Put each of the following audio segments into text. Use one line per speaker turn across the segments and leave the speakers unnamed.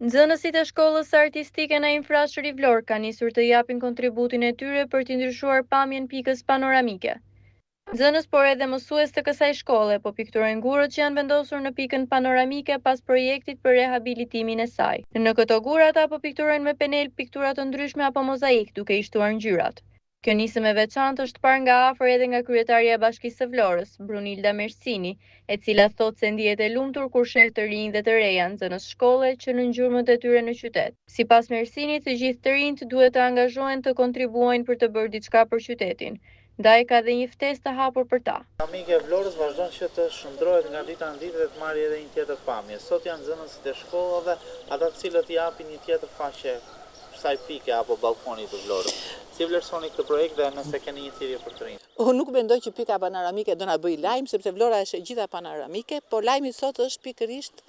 Nxënësit e shkollës artistike në Infrashëri Vlorë kanë nisur të japin kontributin e tyre për të ndryshuar pamjen pikës panoramike. Nxënës, por edhe mësues të kësaj shkolle, po pikturojnë gurët që janë vendosur në pikën panoramike pas projektit për rehabilitimin e saj. Në këto gura ata po pikturojnë me penel piktura të ndryshme apo mozaik, duke i shtuar ngjyrat. Kjo nisëm e veçantë është parë nga afër edhe nga kryetaria e Bashkisë së Vlorës, Brunilda Mersini, e cila thotë se ndihet e lumtur kur sheh të rinj dhe të reja nxënës shkolle që në gjurmët e tyre në qytet. Sipas Mersinit, të gjithë të rinjt duhet të angazhohen të kontribuojnë për të bërë diçka për qytetin. Ndaj ka dhe një ftesë të hapur për ta.
Panoramike e Vlorës vazhdon që të shndrohet nga dita në ditë dhe të marrë edhe një tjetër pamje. Sot janë nxënësit e shkollave, ata të cilët i japin një tjetër faqe kësaj pike apo balkonit të Vlorës. Si vlerësoni këtë projekt dhe nëse keni një thirrje për të rinjt?
Unë nuk mendoj që pika panoramike do na bëj lajm, sepse Vlora është e gjitha panoramike, por lajmi sot është pikërisht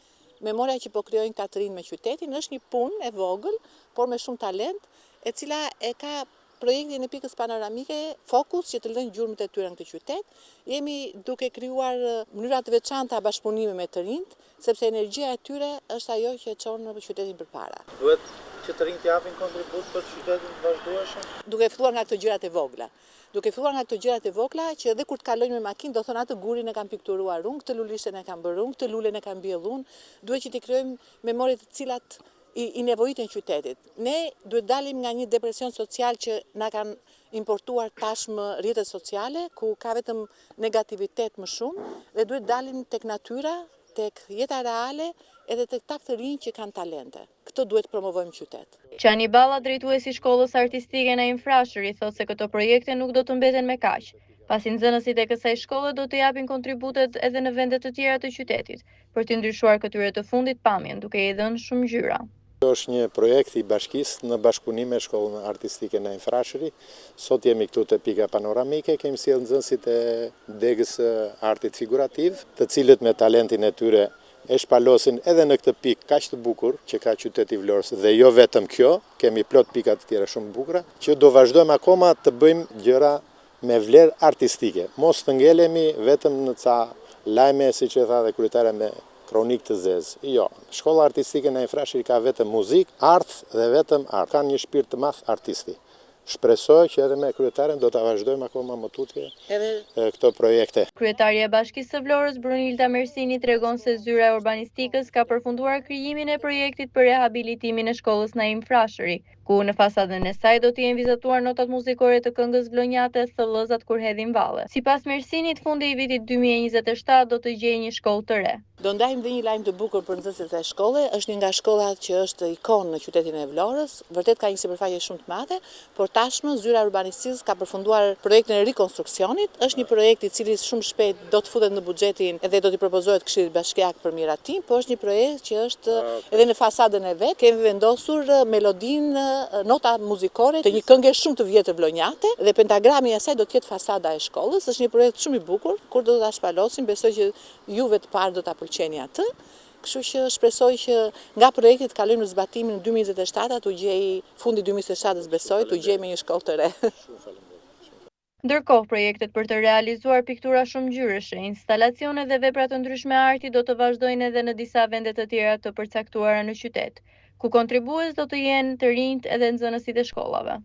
memoria që po krijojnë ka me qytetin. Është një punë e vogël, por me shumë talent, e cila e ka projektin e pikës panoramike fokus që të lënë gjurmët e tyre në këtë qytet. Jemi duke krijuar mënyra të veçanta bashkëpunimi me të rinjt, sepse energjia e tyre është ajo që çon në qytetin përpara.
Duhet që të rinjt japin kontribut për qytetin të vazhdueshëm?
Duke filluar nga këto gjërat e vogla. Duke filluar nga këto gjërat e vogla që edhe kur të kalojnë me makinë do thonë atë gurin e kam pikturuar unë, këtë lulishten e kam bërë unë, këtë lulen e kam mbjellë unë. Duhet që të krijojmë memorie të cilat i nevojitën qytetit. Ne duhet dalim nga një depresion social që na kanë importuar tashmë rrjetet sociale, ku ka vetëm negativitet më shumë, dhe duhet dalim tek natyra, tek jeta reale, edhe tek ta të rinj që kanë talente. Këto duhet promovojmë qytet.
Qani Balla, drejtuesi i shkollës artistike në Infrashëri, thotë se këto projekte nuk do të mbeten me kaq, pasi nxënësit e kësaj shkolle do të japin kontributet edhe në vende të tjera të qytetit, për të ndryshuar këtyre të fundit pamjen, duke i dhënë shumë ngjyra.
Kjo është një projekt i bashkisë në bashkëpunim me shkollën artistike në Infrashëri. Sot jemi këtu te pika panoramike, kemi sjellë nxënësit e degës artit figurativ, të cilët me talentin e tyre e shpalosin edhe në këtë pikë kaq të bukur që ka qyteti i Vlorës, dhe jo vetëm kjo, kemi plot pika të tjera shumë bukura, që do vazhdojmë akoma të bëjmë gjëra me vlerë artistike. Mos të ngelemi vetëm në ca lajme, siç e tha dhe kryetaria, me kronik të zezë. Jo, shkolla artistike në Infrashëri ka vetëm muzikë, art dhe vetëm art. Kanë një shpirt të madh artisti. Shpresoj që edhe me kryetaren do të vazhdojmë akoma më tutje këto projekte.
Kryetaria e Bashkisë së Vlorës, Brunilda Mersini, tregon se zyra e urbanistikës ka përfunduar krijimin e projektit për rehabilitimin e shkollës në Infrashëri, ku në fasadën e saj do të jenë vizatuar notat muzikore të këngës vlonjate Thellëzat kur hedhin valle. Sipas Mersinit, fundi i vitit 2027 do të gjejë një shkollë të re.
Do ndajmë dhe një lajm të bukur për nxënësit e shkolle. Është një nga shkollat që është ikon në qytetin e Vlorës. Vërtet ka një sipërfaqe shumë të madhe, por tashmë zyra urbanistikës ka përfunduar projektin e rikonstruksionit. Është një projekt i cili shumë shpejt do të futet në buxhetin dhe do t'i propozohet Këshillit Bashkiak për miratim, por është një projekt që është edhe në fasadën e vet. Kemi vendosur melodinë, nota muzikore të një këngë shumë të vjetër vlonjate, dhe pentagrami i saj do të jetë fasada e shkollës. Është një projekt shumë i bukur, kur do ta shpalosim, besoj që juve të parë do ta pëlqeni atë. Kështu që shpresoj që nga projekti të kalojmë në zbatimin në 2027, u gjej fundi 2027-s, besoj, u gjej me një shkollë të re.
Ndërkohë, projektet për të realizuar piktura shumë ngjyreshe, instalacione dhe vepra të ndryshme arti do të vazhdojnë edhe në disa vende të tjera të përcaktuara në qytet, ku kontribues do të jenë të rinjt edhe nxënësit e shkollave.